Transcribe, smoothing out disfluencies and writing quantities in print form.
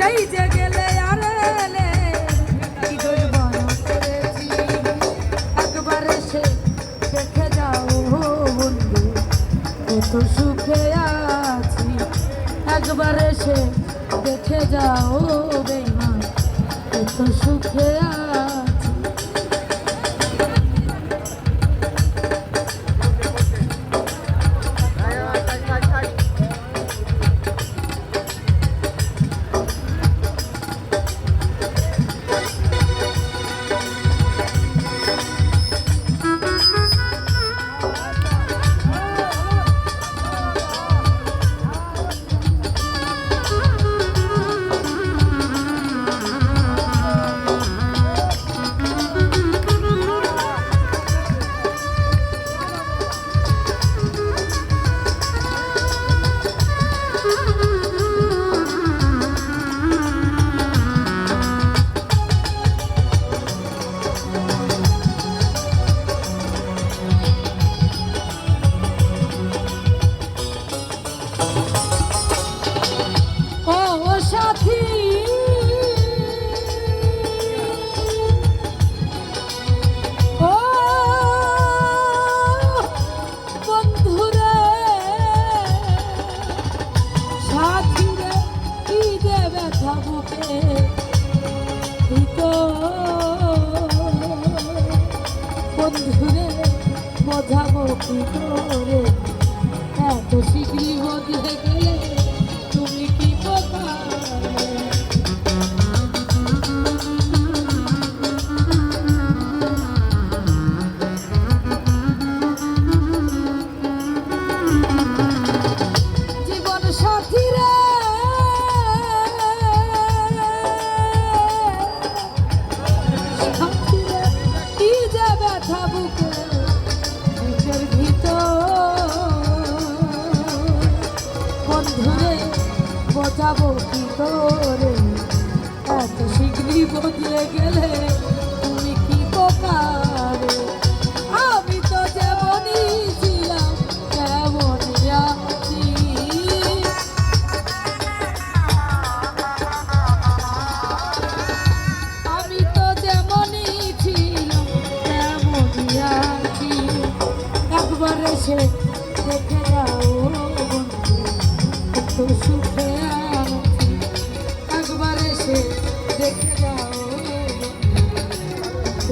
এই যে গেলে আর এলে কি করব করেছি একবার এসে দেখে যাও বন্ধু কত সুখে আছি একবার এসে দেখে যাও বেঈমান কত সুখে আছি বন্ধুরে বোঝাবো কি করে এত শিগগিরি বদলে গেলে তুমি কি বোকা জীবন সাথীরা বোঝাবো কি করে এত শিগগিরি বদলে গেলে তুমি কি বোকারে আমি তো যেমনই ছিলাম তেমনই আছি আমি তো যেমনই ছিলাম তেমনই আছি একবার এসে দেখে যাও বন্ধু কত সুখে